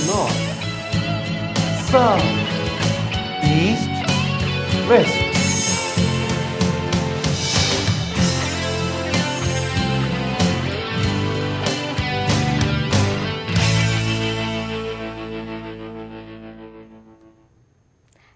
north, south, east, west.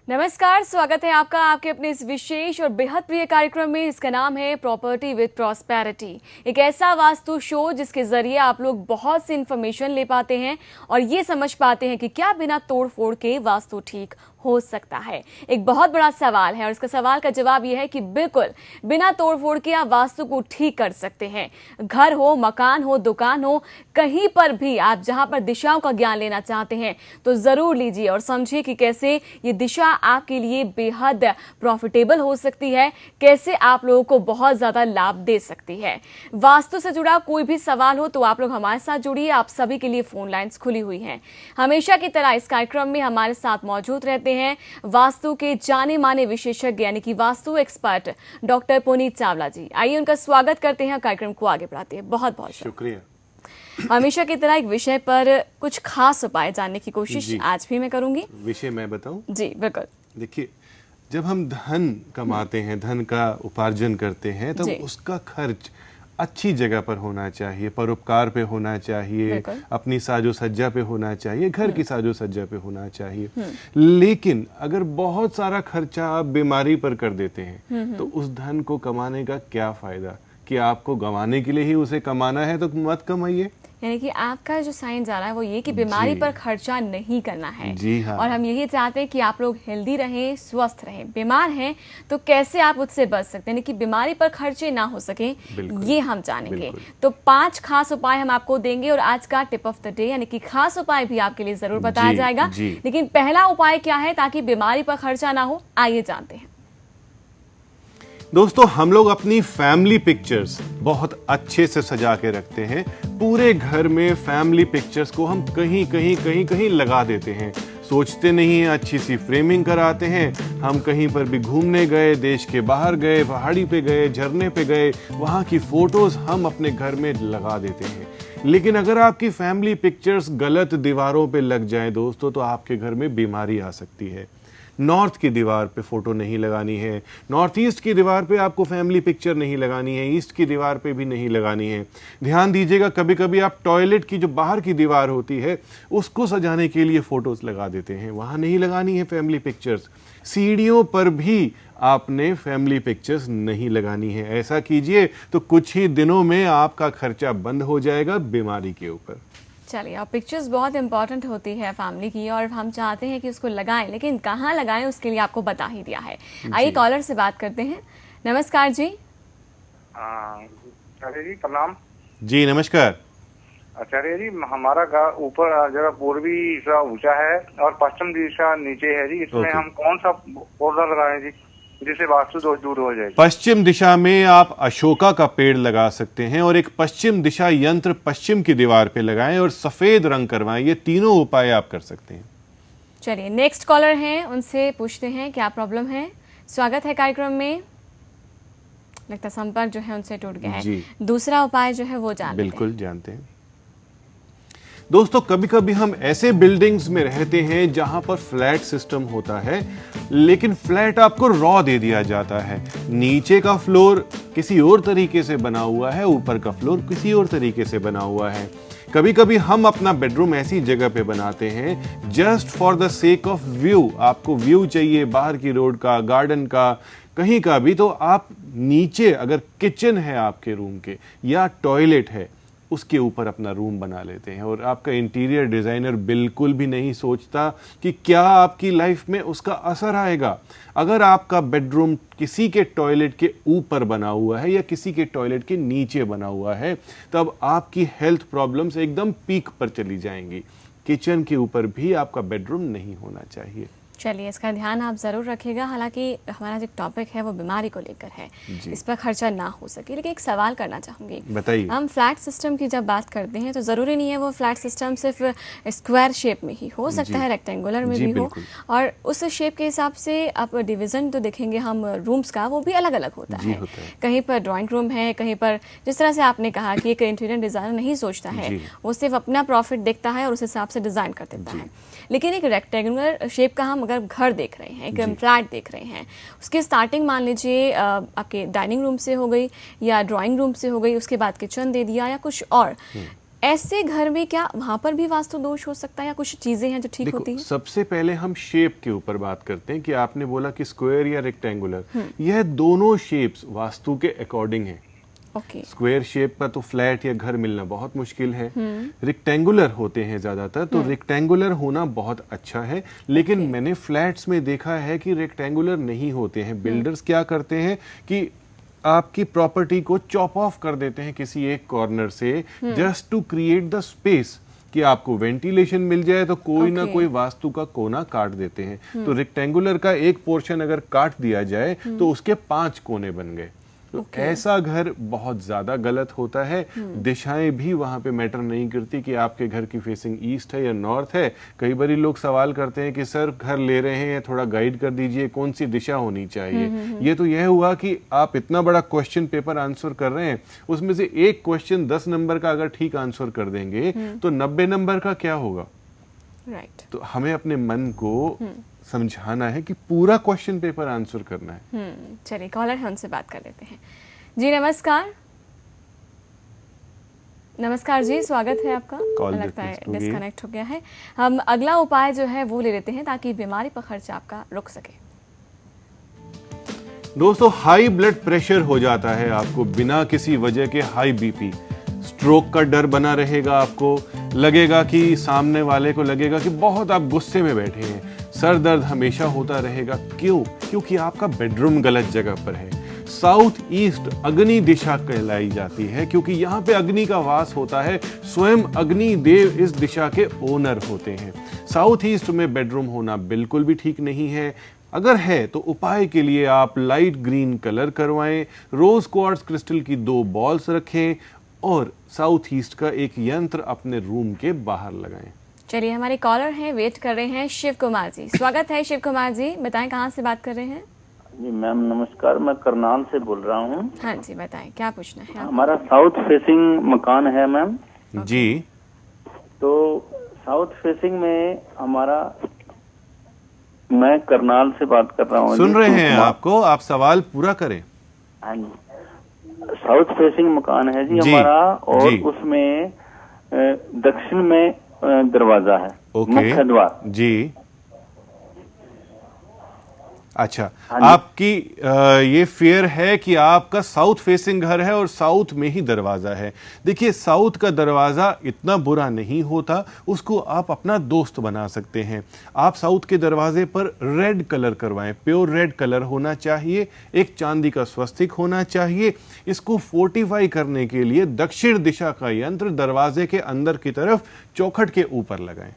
नमस्कार, स्वागत है आपका आपके अपने इस विशेष और बेहद प्रिय कार्यक्रम में। इसका नाम है प्रॉपर्टी विद प्रॉस्पेरिटी। एक ऐसा वास्तु शो जिसके जरिए आप लोग बहुत सी इंफॉर्मेशन ले पाते हैं और ये समझ पाते हैं कि क्या बिना तोड़ फोड़ के वास्तु ठीक हो सकता है। एक बहुत बड़ा सवाल है और इसका सवाल का जवाब यह है कि बिल्कुल बिना तोड़ फोड़ के आप वास्तु को ठीक कर सकते हैं। घर हो, मकान हो, दुकान हो, कहीं पर भी आप जहां पर दिशाओं का ज्ञान लेना चाहते हैं तो जरूर लीजिए और समझिए कि कैसे ये दिशा आपके लिए बेहद प्रॉफिटेबल हो सकती है, कैसे आप लोगों को बहुत ज्यादा लाभ दे सकती है। वास्तु से जुड़ा कोई भी सवाल हो तो आप लोग हमारे साथ जुड़िए। आप सभी के लिए फोन लाइंस खुली हुई हैं। हमेशा की तरह इस कार्यक्रम में हमारे साथ मौजूद रहते हैं वास्तु के जाने माने विशेषज्ञ यानी कि वास्तु एक्सपर्ट डॉक्टर पुनीत चावला जी। आइए उनका स्वागत करते हैं, कार्यक्रम को आगे बढ़ाते हैं। बहुत बहुत शुक्रिया। हमेशा की तरह एक विषय पर कुछ खास उपाय जानने की कोशिश आज भी मैं करूंगी। विषय मैं बताऊं? जी बिल्कुल। देखिए, जब हम धन कमाते हैं, धन का उपार्जन करते हैं, तब उसका खर्च अच्छी जगह पर होना चाहिए, परोपकार पे होना चाहिए, अपनी साजो सज्जा पे होना चाहिए, घर की साजो सज्जा पे होना चाहिए। लेकिन अगर बहुत सारा खर्चा आप बीमारी पर कर देते हैं तो उस धन को कमाने का क्या फायदा? कि आपको गंवाने के लिए ही उसे कमाना है तो मत कमाइए। यानी कि आपका जो साइन जा रहा है वो ये कि बीमारी पर खर्चा नहीं करना है। जी हाँ। और हम यही चाहते हैं कि आप लोग हेल्दी रहें, स्वस्थ रहें। बीमार हैं तो कैसे आप उससे बच सकते हैं कि बीमारी पर खर्चे ना हो सके, ये हम जानेंगे। तो 5 खास उपाय हम आपको देंगे और आज का टिप ऑफ द डे यानी कि खास उपाय भी आपके लिए जरूर बताया जाएगा। लेकिन पहला उपाय क्या है ताकि बीमारी पर खर्चा ना हो, आइए जानते हैं। दोस्तों, हम लोग अपनी फैमिली पिक्चर्स बहुत अच्छे से सजा के रखते हैं। पूरे घर में फैमिली पिक्चर्स को हम कहीं कहीं कहीं कहीं लगा देते हैं। सोचते नहीं हैं, अच्छी सी फ्रेमिंग कराते हैं। हम कहीं पर भी घूमने गए, देश के बाहर गए, पहाड़ी पे गए, झरने पे गए, वहाँ की फोटोज हम अपने घर में लगा देते हैं। लेकिन अगर आपकी फैमिली पिक्चर्स गलत दीवारों पे लग जाएं दोस्तों, तो आपके घर में बीमारी आ सकती है। नॉर्थ की दीवार पे फोटो नहीं लगानी है, नॉर्थ ईस्ट की दीवार पे आपको फैमिली पिक्चर नहीं लगानी है, ईस्ट की दीवार पे भी नहीं लगानी है। ध्यान दीजिएगा, कभी कभी आप टॉयलेट की जो बाहर की दीवार होती है उसको सजाने के लिए फोटोज लगा देते हैं, वहां नहीं लगानी है फैमिली पिक्चर्स। सीढ़ियों पर भी आपने फैमिली पिक्चर्स नहीं लगानी है। ऐसा कीजिए तो कुछ ही दिनों में आपका खर्चा बंद हो जाएगा बीमारी के ऊपर। चलिए, अब पिक्चर्स बहुत इंपॉर्टेंट होती है फैमिली की और हम चाहते हैं कि उसको लगाएं, लेकिन कहाँ लगाएं उसके लिए आपको बता ही दिया है। आइए कॉलर से बात करते हैं। नमस्कार जी। आचार्य जी प्रणाम। जी नमस्कार। आचार्य जी, हमारा घर ऊपर जगह पूर्वी दिशा ऊंचा है और पश्चिम दिशा नीचे है जी। इसमें हम कौन सा पौधा लगाएं जी जिससे वास्तु दोष दूर हो जाए? पश्चिम दिशा में आप अशोका का पेड़ लगा सकते हैं और एक पश्चिम दिशा यंत्र पश्चिम की दीवार पे लगाएं और सफेद रंग करवाएं। ये तीनों उपाय आप कर सकते हैं। चलिए, नेक्स्ट कॉलर हैं, उनसे पूछते हैं क्या प्रॉब्लम है। स्वागत है कार्यक्रम में। लगता संपर्क जो है उनसे टूट गया है। दूसरा उपाय जो है वो जानते हैं। बिल्कुल जानते हैं दोस्तों। कभी कभी हम ऐसे बिल्डिंग्स में रहते हैं जहां पर फ्लैट सिस्टम होता है, लेकिन फ्लैट आपको रॉ दे दिया जाता है। नीचे का फ्लोर किसी और तरीके से बना हुआ है, ऊपर का फ्लोर किसी और तरीके से बना हुआ है। कभी कभी हम अपना बेडरूम ऐसी जगह पे बनाते हैं just for the sake of view. आपको व्यू चाहिए बाहर की रोड का, गार्डन का, कहीं का भी, तो आप नीचे अगर किचन है आपके रूम के या टॉयलेट है उसके ऊपर अपना रूम बना लेते हैं और आपका इंटीरियर डिजाइनर बिल्कुल भी नहीं सोचता कि क्या आपकी लाइफ में उसका असर आएगा। अगर आपका बेडरूम किसी के टॉयलेट के ऊपर बना हुआ है या किसी के टॉयलेट के नीचे बना हुआ है, तब आपकी हेल्थ प्रॉब्लम्स एकदम पीक पर चली जाएंगी। किचन के ऊपर भी आपका बेडरूम नहीं होना चाहिए। चलिए, इसका ध्यान आप ज़रूर रखिएगा। हालांकि हमारा जो टॉपिक है वो बीमारी को लेकर है, इस पर खर्चा ना हो सके। लेकिन एक सवाल करना चाहूँगी, बताइए। हम फ्लैट सिस्टम की जब बात करते हैं तो ज़रूरी नहीं है वो फ्लैट सिस्टम सिर्फ स्क्वायर शेप में ही हो सकता है, रेक्टेंगुलर में भी हो, और उस शेप के हिसाब से आप डिवीज़न तो देखेंगे हम रूम्स का, वो भी अलग अलग होता है। कहीं पर ड्राइंग रूम है, कहीं पर जिस तरह से आपने कहा कि एक इंटीरियर डिज़ाइनर नहीं सोचता है, वो सिर्फ अपना प्रॉफिट देखता है और उस हिसाब से डिज़ाइन कर देता है। लेकिन एक रेक्टेंगुलर शेप का हम अगर घर देख रहे हैं, एक फ्लैट देख रहे हैं, उसकी स्टार्टिंग मान लीजिए आपके डाइनिंग रूम से हो गई या ड्राइंग रूम से हो गई, उसके बाद किचन दे दिया या कुछ और, ऐसे घर में क्या वहां पर भी वास्तु दोष हो सकता है या कुछ चीजें हैं जो ठीक होती हैं? सबसे पहले हम शेप के ऊपर बात करते हैं कि आपने बोला कि स्क्वायर या रेक्टेंगुलर, यह दोनों शेप्स वास्तु के अकॉर्डिंग है। स्क्वायर शेप का तो फ्लैट या घर मिलना बहुत मुश्किल है, रेक्टेंगुलर होते हैं ज्यादातर, तो रेक्टेंगुलर होना बहुत अच्छा है। लेकिन मैंने फ्लैट्स में देखा है कि रेक्टेंगुलर नहीं होते हैं। बिल्डर्स क्या करते हैं कि आपकी प्रॉपर्टी को चॉप ऑफ कर देते हैं किसी एक कॉर्नर से, just to create the space कि आपको वेंटिलेशन मिल जाए, तो कोई ना कोई वास्तु का कोना काट देते हैं। तो रेक्टेंगुलर का एक पोर्शन अगर काट दिया जाए तो उसके 5 कोने बन गए। तो ऐसा घर बहुत ज्यादा गलत होता है। दिशाएं भी वहां पे मैटर नहीं करती कि आपके घर की फेसिंग ईस्ट है या नॉर्थ है। कई बार लोग सवाल करते हैं कि सर घर ले रहे हैं, थोड़ा गाइड कर दीजिए कौन सी दिशा होनी चाहिए। ये तो यह हुआ कि आप इतना बड़ा क्वेश्चन पेपर आंसर कर रहे हैं, उसमें से एक क्वेश्चन 10 नंबर का अगर ठीक आंसर कर देंगे तो 90 नंबर का क्या होगा? राइट। तो हमें अपने मन को समझाना है कि पूरा क्वेश्चन पेपर आंसर करना है। चलिए, कॉलर है, उनसे बात कर लेते हैं। जी नमस्कार। नमस्कार जी, स्वागत है आपका। लगता है डिस्कनेक्ट हो गया है। हम अगला उपाय जो है वो ले लेते हैं ताकि बीमारी पर खर्च आपका रुक सके। दोस्तों, हाई ब्लड प्रेशर हो जाता है आपको बिना किसी वजह के, हाई बीपी, स्ट्रोक का डर बना रहेगा, आपको लगेगा कि सामने वाले को लगेगा कि बहुत आप गुस्से में बैठे हैं, सर दर्द हमेशा होता रहेगा। क्यों? क्योंकि आपका बेडरूम गलत जगह पर है। साउथ ईस्ट अग्नि दिशा कहलाई जाती है क्योंकि यहाँ पे अग्नि का वास होता है। स्वयं अग्नि देव इस दिशा के ओनर होते हैं। साउथ ईस्ट में बेडरूम होना बिल्कुल भी ठीक नहीं है। अगर है तो उपाय के लिए आप लाइट ग्रीन कलर करवाएं, रोज क्वार्ट्ज क्रिस्टल की 2 बॉल्स रखें और साउथ ईस्ट का एक यंत्र अपने रूम के बाहर लगाएं। चलिए, हमारे कॉलर हैं, वेट कर रहे हैं, शिव कुमार जी। स्वागत है शिव कुमार जी, बताएं कहाँ से बात कर रहे हैं? जी मैम नमस्कार, मैं करनाल से बोल रहा हूँ। हाँ जी, बताएं क्या पूछना है? हमारा साउथ फेसिंग मकान है मैम। जी। तो साउथ फेसिंग में हमारा, मैं करनाल से बात कर रहा हूँ। सुन रहे हैं आपको, आप सवाल पूरा करें। हाँ जी, साउथ फेसिंग मकान है जी हमारा, और उसमें दक्षिण में दरवाजा है, मुख्य द्वार जी। अच्छा, आपकी ये फियर है कि आपका साउथ फेसिंग घर है और साउथ में ही दरवाजा है। देखिए, साउथ का दरवाजा इतना बुरा नहीं होता, उसको आप अपना दोस्त बना सकते हैं। आप साउथ के दरवाजे पर रेड कलर करवाएं, प्योर रेड कलर होना चाहिए, एक चांदी का स्वस्तिक होना चाहिए। इसको फोर्टिफाई करने के लिए दक्षिण दिशा का यंत्र दरवाजे के अंदर की तरफ चौखट के ऊपर लगाएं।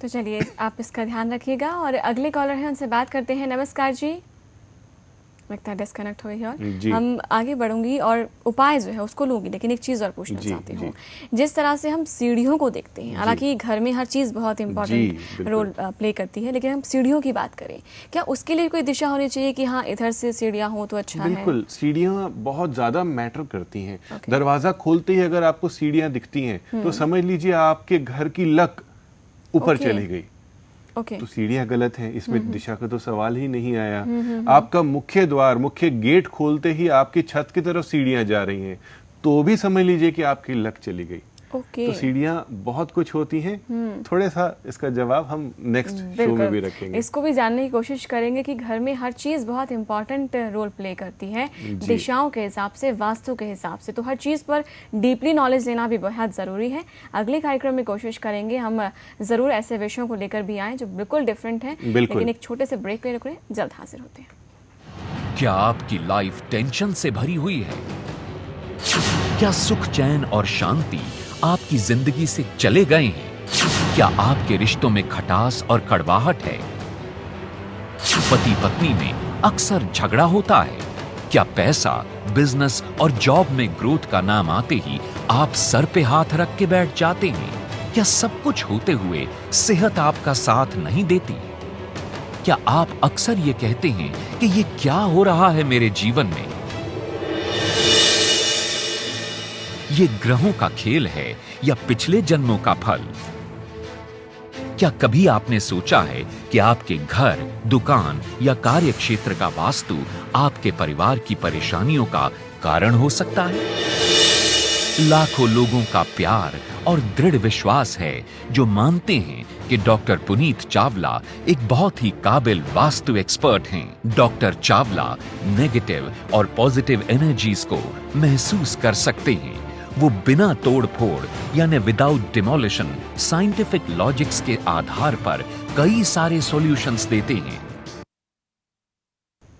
तो चलिए, आप इसका ध्यान रखिएगा। और अगले कॉलर हैं, उनसे बात करते हैं। नमस्कार जी, लगता है डिस्कनेक्ट हो गई और हम आगे बढ़ूंगी और उपाय जो है उसको लूंगी। लेकिन एक चीज़ और पूछना चाहती हूँ, जिस तरह से हम सीढ़ियों को देखते हैं, हालांकि घर में हर चीज़ बहुत इंपॉर्टेंट रोल प्ले करती है, लेकिन हम सीढ़ियों की बात करें, क्या उसके लिए कोई दिशा होनी चाहिए कि हाँ इधर से सीढ़ियाँ हो तो अच्छा है? बिल्कुल, सीढ़ियाँ बहुत ज्यादा मैटर करती हैं। दरवाजा खोलते ही अगर आपको सीढ़ियाँ दिखती हैं तो समझ लीजिए आपके घर की लक ऊपर चली गई। तो सीढ़ियां गलत हैं, इसमें दिशा का तो सवाल ही नहीं आया। आपका मुख्य द्वार, मुख्य गेट खोलते ही आपकी छत की तरफ सीढ़ियां जा रही हैं, तो भी समझ लीजिए कि आपकी लक चली गई। तो सीढ़ियां बहुत कुछ होती हैं। थोड़ा सा इसका जवाब हम नेक्स्ट शो में भी रखेंगे। इसको भी जानने की कोशिश करेंगे कि घर में हर चीज बहुत इंपॉर्टेंट रोल प्ले करती है, दिशाओं के हिसाब से, वास्तु के हिसाब से। तो हर चीज पर डीपली नॉलेज लेना भी बहुत जरूरी है। अगले कार्यक्रम में कोशिश करेंगे हम जरूर ऐसे विषयों को लेकर भी आए जो बिल्कुल डिफरेंट है। लेकिन एक छोटे से ब्रेक ले रहे, जल्द हाजिर होते हैं। क्या आपकी लाइफ टेंशन से भरी हुई है? क्या सुख, चैन और शांति आपकी जिंदगी से चले गए हैं? क्या आपके रिश्तों में खटास और कड़वाहट है? पति पत्नी में अक्सर झगड़ा होता है? क्या पैसा, बिजनेस और जॉब में ग्रोथ का नाम आते ही आप सर पे हाथ रख के बैठ जाते हैं? क्या सब कुछ होते हुए सेहत आपका साथ नहीं देती? क्या आप अक्सर ये कहते हैं कि ये क्या हो रहा है मेरे जीवन में? ये ग्रहों का खेल है या पिछले जन्मों का फल? क्या कभी आपने सोचा है कि आपके घर, दुकान या कार्य क्षेत्र का वास्तु आपके परिवार की परेशानियों का कारण हो सकता है? लाखों लोगों का प्यार और दृढ़ विश्वास है जो मानते हैं कि डॉक्टर पुनीत चावला एक बहुत ही काबिल वास्तु एक्सपर्ट हैं। डॉक्टर चावला नेगेटिव और पॉजिटिव एनर्जीज को महसूस कर सकते हैं। वो बिना तोड़ फोड़ यानी विदाउट डिमोलिशन साइंटिफिक लॉजिक्स के आधार पर कई सारे सॉल्यूशंस देते हैं